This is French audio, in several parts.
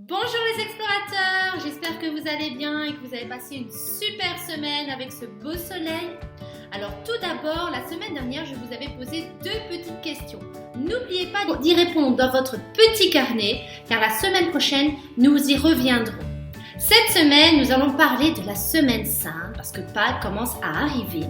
Bonjour les explorateurs, j'espère que vous allez bien et que vous avez passé une super semaine avec ce beau soleil. Alors tout d'abord, la semaine dernière, je vous avais posé deux petites questions. N'oubliez pas d'y répondre dans votre petit carnet, car la semaine prochaine, nous y reviendrons. Cette semaine, nous allons parler de la semaine sainte, parce que Pâques commence à arriver.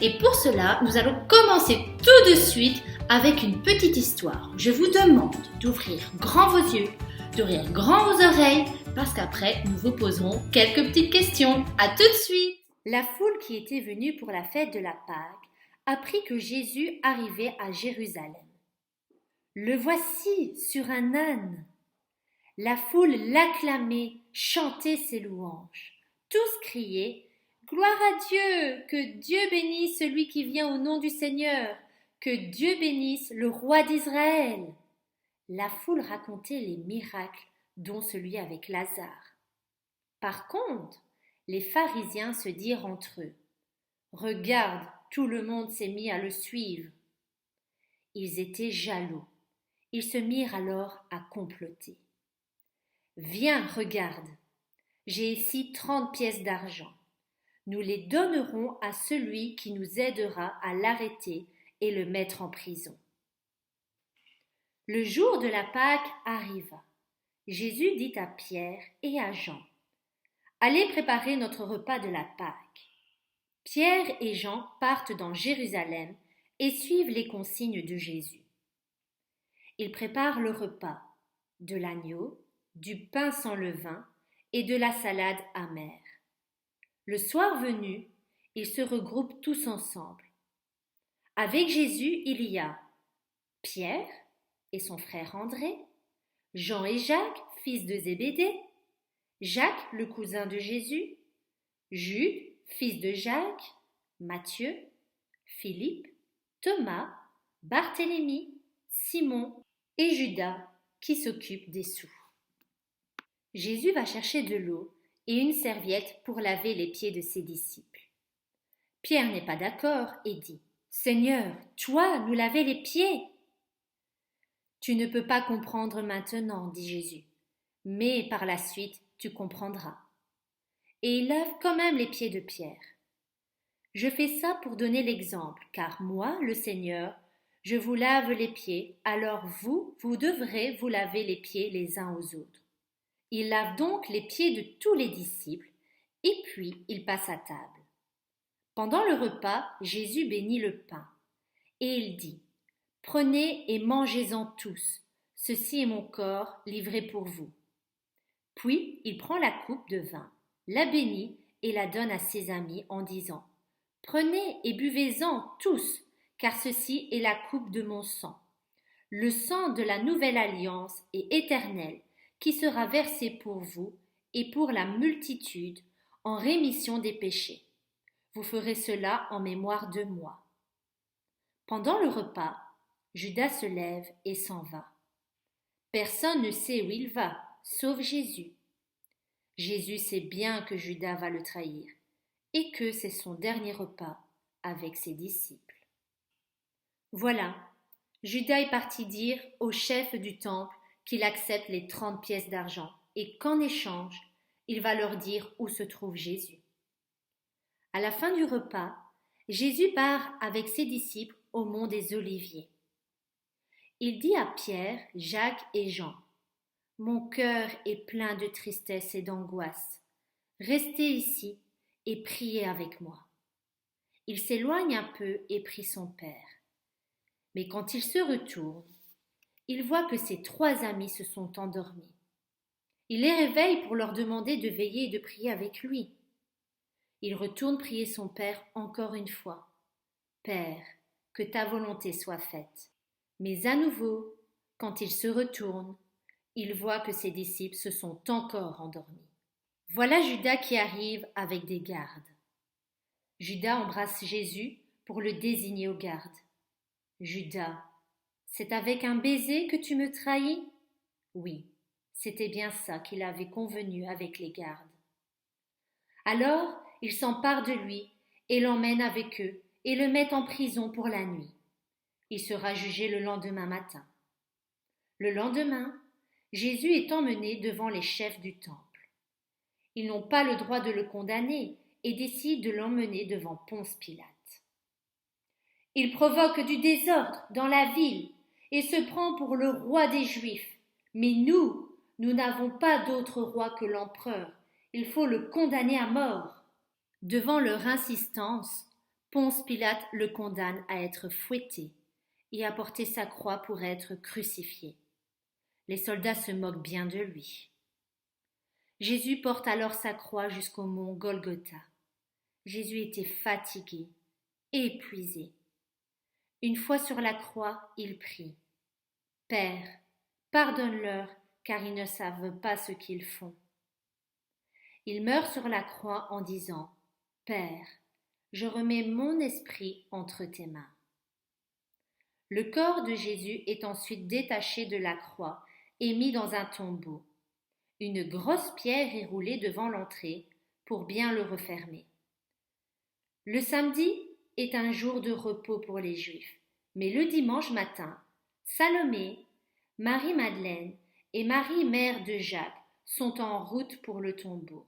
Et pour cela, nous allons commencer tout de suite avec une petite histoire. Je vous demande d'ouvrir grand vos yeux, d'ouvrir grand vos oreilles, parce qu'après, nous vous poserons quelques petites questions. À tout de suite! La foule qui était venue pour la fête de la Pâque apprit que Jésus arrivait à Jérusalem. Le voici sur un âne. La foule l'acclamait, chantait ses louanges. Tous criaient « Gloire à Dieu! Que Dieu bénisse celui qui vient au nom du Seigneur! Que Dieu bénisse le roi d'Israël !» La foule racontait les miracles, dont celui avec Lazare. Par contre, les pharisiens se dirent entre eux « Regarde, tout le monde s'est mis à le suivre. » Ils étaient jaloux. Ils se mirent alors à comploter. « Viens, regarde, j'ai ici 30 pièces d'argent. Nous les donnerons à celui qui nous aidera à l'arrêter et le mettre en prison. » Le jour de la Pâque arriva. Jésus dit à Pierre et à Jean « Allez préparer notre repas de la Pâque. » Pierre et Jean partent dans Jérusalem et suivent les consignes de Jésus. Ils préparent le repas, de l'agneau, du pain sans levain et de la salade amère. Le soir venu, ils se regroupent tous ensemble. Avec Jésus, il y a Pierre et son frère André, Jean et Jacques, fils de Zébédée, Jacques, le cousin de Jésus, Jude, fils de Jacques, Matthieu, Philippe, Thomas, Barthélemy, Simon et Judas qui s'occupent des sous. Jésus va chercher de l'eau et une serviette pour laver les pieds de ses disciples. Pierre n'est pas d'accord et dit « Seigneur, toi, nous laver les pieds !» « Tu ne peux pas comprendre maintenant, dit Jésus, mais par la suite tu comprendras. » Et il lave quand même les pieds de Pierre. « Je fais ça pour donner l'exemple, car moi, le Seigneur, je vous lave les pieds, alors vous devrez vous laver les pieds les uns aux autres. » Il lave donc les pieds de tous les disciples, et puis il passe à table. Pendant le repas, Jésus bénit le pain, et il dit « Prenez et mangez-en tous, ceci est mon corps livré pour vous. » Puis il prend la coupe de vin, la bénit et la donne à ses amis en disant « Prenez et buvez-en tous, car ceci est la coupe de mon sang, le sang de la nouvelle alliance et éternelle qui sera versé pour vous et pour la multitude en rémission des péchés. Vous ferez cela en mémoire de moi. » Pendant le repas, Judas se lève et s'en va. Personne ne sait où il va, sauf Jésus. Jésus sait bien que Judas va le trahir et que c'est son dernier repas avec ses disciples. Voilà, Judas est parti dire au chef du temple qu'il accepte les 30 pièces d'argent et qu'en échange, il va leur dire où se trouve Jésus. À la fin du repas, Jésus part avec ses disciples au mont des Oliviers. Il dit à Pierre, Jacques et Jean « Mon cœur est plein de tristesse et d'angoisse. Restez ici et priez avec moi. » Il s'éloigne un peu et prie son père. Mais quand il se retourne, il voit que ses 3 amis se sont endormis. Il les réveille pour leur demander de veiller et de prier avec lui. Il retourne prier son père encore une fois. « Père, que ta volonté soit faite. » Mais à nouveau, quand il se retourne, il voit que ses disciples se sont encore endormis. Voilà Judas qui arrive avec des gardes. Judas embrasse Jésus pour le désigner aux gardes. « Judas, c'est avec un baiser que tu me trahis ?» Oui, c'était bien ça qu'il avait convenu avec les gardes. Alors, ils s'emparent de lui et l'emmènent avec eux et le mettent en prison pour la nuit. Il sera jugé le lendemain matin. Le lendemain, Jésus est emmené devant les chefs du temple. Ils n'ont pas le droit de le condamner et décident de l'emmener devant Ponce Pilate. Il provoque du désordre dans la ville et se prend pour le roi des Juifs. Mais nous n'avons pas d'autre roi que l'empereur. Il faut le condamner à mort. Devant leur insistance, Ponce Pilate le condamne à être fouetté et à porter sa croix pour être crucifié. Les soldats se moquent bien de lui. Jésus porte alors sa croix jusqu'au mont Golgotha. Jésus était fatigué, épuisé. Une fois sur la croix, il prie. « Père, pardonne-leur, car ils ne savent pas ce qu'ils font. » Il meurt sur la croix en disant « Père, je remets mon esprit entre tes mains. » Le corps de Jésus est ensuite détaché de la croix et mis dans un tombeau. Une grosse pierre est roulée devant l'entrée pour bien le refermer. Le samedi est un jour de repos pour les Juifs, mais le dimanche matin, Salomé, Marie-Madeleine et Marie, mère de Jacques, sont en route pour le tombeau.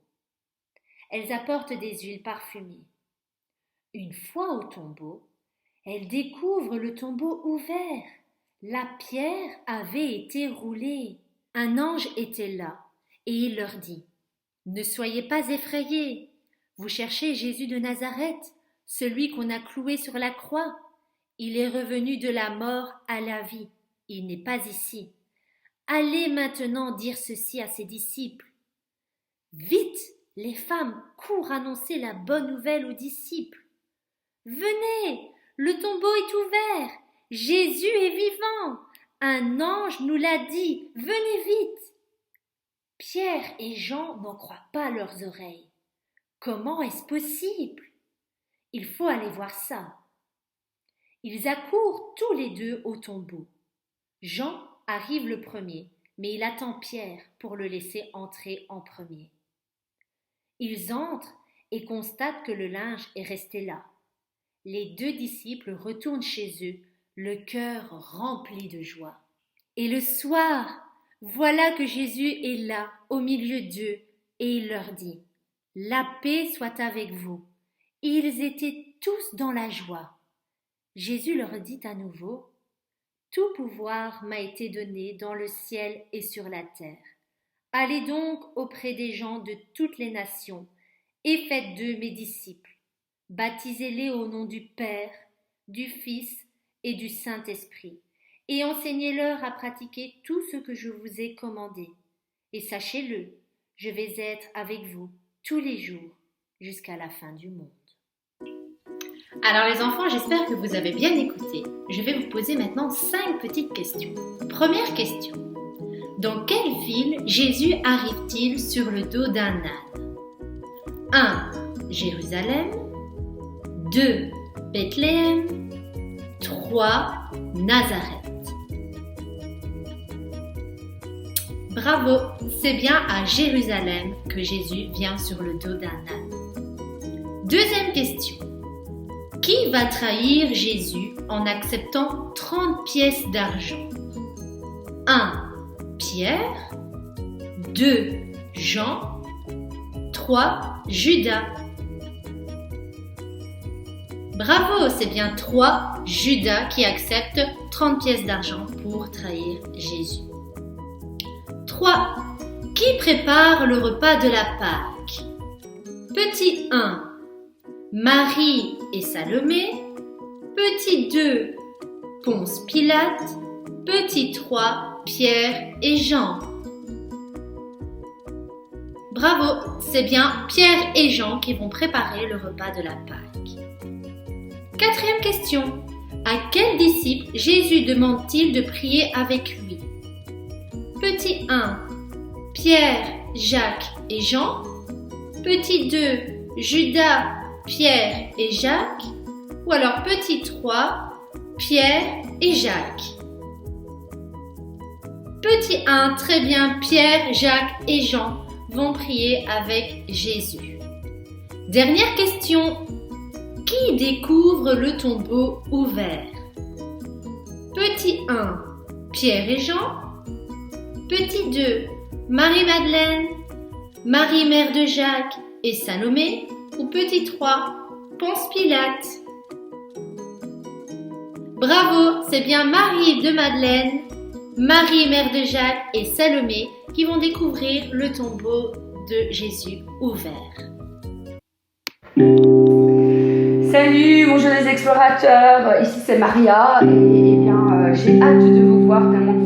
Elles apportent des huiles parfumées. Une fois au tombeau, elles découvrent le tombeau ouvert. La pierre avait été roulée. Un ange était là et il leur dit « Ne soyez pas effrayés. Vous cherchez Jésus de Nazareth, celui qu'on a cloué sur la croix. Il est revenu de la mort à la vie. Il n'est pas ici. Allez maintenant dire ceci à ses disciples. » Vite, les femmes courent annoncer la bonne nouvelle aux disciples. « Venez, le tombeau est ouvert. Jésus est vivant. Un ange nous l'a dit. Venez vite. » Pierre et Jean n'en croient pas leurs oreilles. Comment est-ce possible? Il faut aller voir ça. Ils accourent tous les deux au tombeau. Jean arrive le premier, mais il attend Pierre pour le laisser entrer en premier. Ils entrent et constatent que le linge est resté là. Les deux disciples retournent chez eux, le cœur rempli de joie. Et le soir, voilà que Jésus est là, au milieu d'eux, et il leur dit « La paix soit avec vous. » Ils étaient tous dans la joie. Jésus leur dit à nouveau « Tout pouvoir m'a été donné dans le ciel et sur la terre. Allez donc auprès des gens de toutes les nations et faites d'eux mes disciples. Baptisez-les au nom du Père, du Fils et du Saint-Esprit, et enseignez-leur à pratiquer tout ce que je vous ai commandé. Et sachez-le, je vais être avec vous tous les jours jusqu'à la fin du monde. » Alors les enfants, j'espère que vous avez bien écouté. Je vais vous poser maintenant 5 petites questions. Première question. Dans quelle ville Jésus arrive-t-il sur le dos d'un âne? 1. Jérusalem. 2. Bethléem. 3. Nazareth. Bravo, c'est bien à Jérusalem que Jésus vient sur le dos d'un âne. Deuxième question. Qui va trahir Jésus en acceptant 30 pièces d'argent? 1. Pierre. 2. Jean. 3. Judas. Bravo, c'est bien 3. Judas qui accepte 30 pièces d'argent pour trahir Jésus. 3. Qui prépare le repas de la Pâque? Petit 1. Marie et Salomé. Petit 2. Ponce Pilate. Petit 3. Pierre et Jean. Bravo, c'est bien Pierre et Jean qui vont préparer le repas de la Pâque. Quatrième question. À quel disciple Jésus demande-t-il de prier avec lui? Petit 1. Pierre, Jacques et Jean. Petit 2. Judas, Pierre et Jacques. Ou alors petit 3. Pierre et Jacques. Petit 1. Très bien, Pierre, Jacques et Jean vont prier avec Jésus. Dernière question. Qui découvre le tombeau ouvert? Petit 1. Pierre et Jean. Petit 2, Marie-Madeleine, Marie mère de Jacques et Salomé. Ou petit 3, Ponce Pilate. Bravo, c'est bien Marie de Madeleine, Marie mère de Jacques et Salomé qui vont découvrir le tombeau de Jésus ouvert. Salut, bonjour les explorateurs, ici c'est Maria et j'ai hâte de vous voir tellement que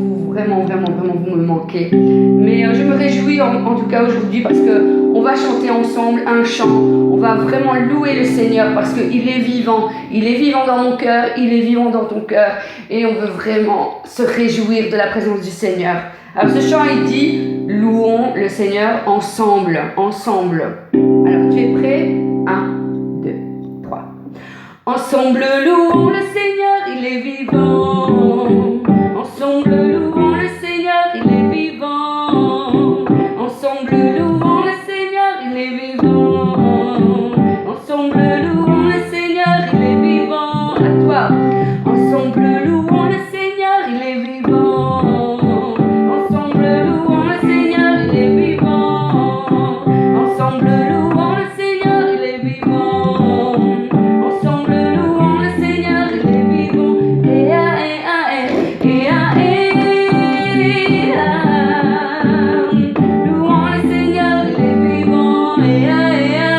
vous me manquez. Mais je me réjouis en tout cas aujourd'hui parce qu'on va chanter ensemble un chant, on va vraiment louer le Seigneur parce qu'il est vivant dans mon cœur, il est vivant dans ton cœur et on veut vraiment se réjouir de la présence du Seigneur. Alors ce chant il dit, louons le Seigneur ensemble. Alors tu es prêt? 1, 2, 3. Ensemble louons le Seigneur, il est vivant. Ensemble louons le Seigneur, il est vivant. Ensemble louons le Seigneur, il est vivant. Ensemble louons le Seigneur, il est vivant. À toi. Ensemble louons le Seigneur, il est vivant. Ensemble louons le Seigneur, il est vivant. Ensemble louons le Seigneur, il est vivant. Ensemble louons le Seigneur, il est vivant. Et ah, et ah, et, et ah, et ah. Louons le Seigneur, il est vivant. Et ah, et ah,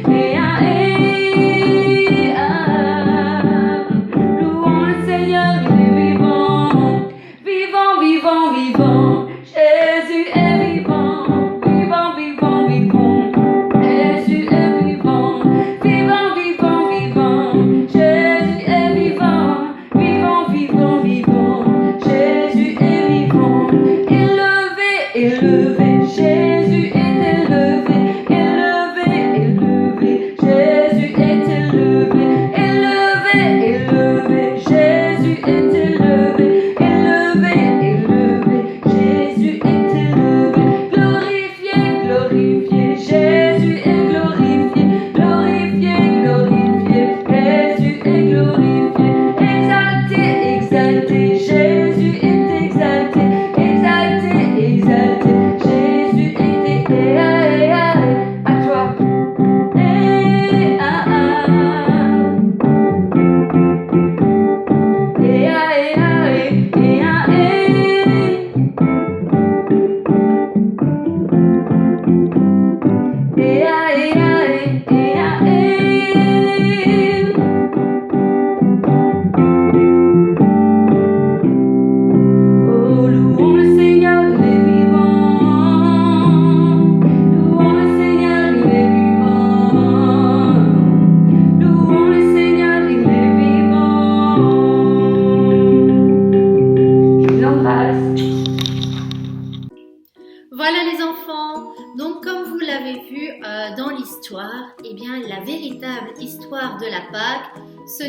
et ah, et ah. Louons le Seigneur, il est vivant. Vivant, vivant, vivant. Jésus est vivant. Vivant, vivant, vivant. Jésus est vivant. Vivant, vivant, vivant. Jésus est vivant. Vivant, vivant, vivant. Jésus est vivant. Élevé, élevé. Jésus est élevé. Élevé, élevé. Jésus est élevé. Élevé, élevé. Jésus est élevé. Élevé, élevé. Jésus est élevé. Glorifié, glorifié. Jésus est glorifié. Glorifié, glorifié. Jésus est glorifié. Exalté, exalté. Jésus est exalté. Exalté, exalté. Jésus est exalté. À toi. Et ah ah. Et ah et ah et ah et. Et ah et ah et ah et. Oh, louons le Seigneur, il est vivant. Louons le Seigneur, il est vivant. Louons le Seigneur, il est vivant. Je vous embrasse. Voilà les enfants, donc comme vous l'avez vu dans l'histoire, eh bien la véritable histoire de la Pâque, ce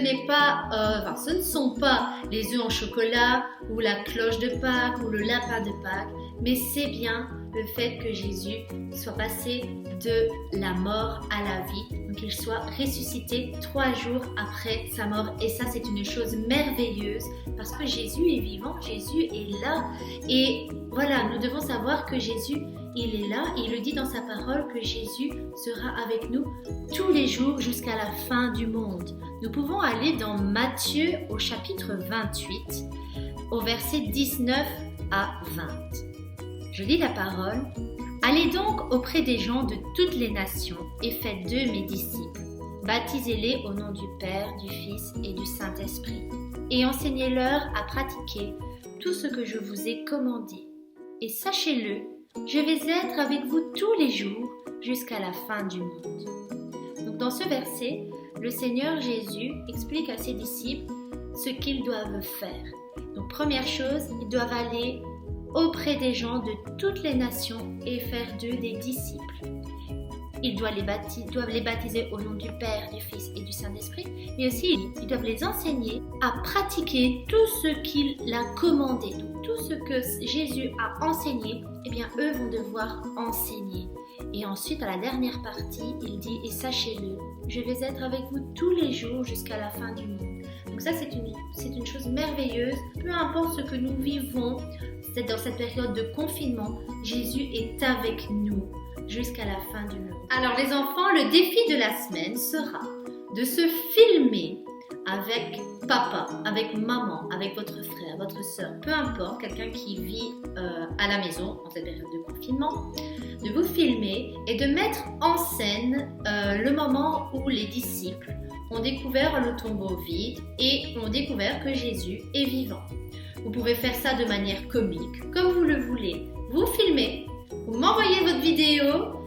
ne sont pas les œufs en chocolat ou la cloche de Pâques ou le lapin de Pâques, mais c'est bien le fait que Jésus soit passé de la mort à la vie, donc qu'il soit ressuscité 3 jours après sa mort. Et ça, c'est une chose merveilleuse parce que Jésus est vivant, Jésus est là. Et voilà, nous devons savoir que Jésus, il est là. Il le dit dans sa parole que Jésus sera avec nous tous les jours jusqu'à la fin du monde. Nous pouvons aller dans Matthieu au chapitre 28, au verset 19 à 20. Je lis la parole. Allez donc auprès des gens de toutes les nations et faites d'eux mes disciples. Baptisez-les au nom du Père, du Fils et du Saint-Esprit et enseignez-leur à pratiquer tout ce que je vous ai commandé. Et sachez-le, je vais être avec vous tous les jours jusqu'à la fin du monde. Donc dans ce verset, le Seigneur Jésus explique à ses disciples ce qu'ils doivent faire. Donc première chose, ils doivent aller auprès des gens de toutes les nations et faire d'eux des disciples. Ils doivent les baptiser au nom du Père, du Fils et du Saint-Esprit, mais aussi ils doivent les enseigner à pratiquer tout ce qu'il a commandé. Donc, tout ce que Jésus a enseigné, eh bien eux vont devoir enseigner. Et ensuite, à la dernière partie, il dit « Et sachez-le, je vais être avec vous tous les jours jusqu'à la fin du monde. » Donc ça, c'est une chose merveilleuse. Peu importe ce que nous vivons, dans cette période de confinement, Jésus est avec nous jusqu'à la fin du monde. Alors les enfants, le défi de la semaine sera de se filmer avec papa, avec maman, avec votre frère, votre soeur, peu importe, quelqu'un qui vit à la maison en cette période de confinement, de vous filmer et de mettre en scène le moment où les disciples ont découvert le tombeau vide et ont découvert que Jésus est vivant. Vous pouvez faire ça de manière comique, comme vous le voulez. Vous filmez, vous m'envoyez votre vidéo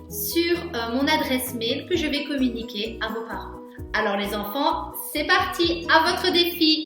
sur mon adresse mail que je vais communiquer à vos parents. Alors les enfants, c'est parti, à votre défi!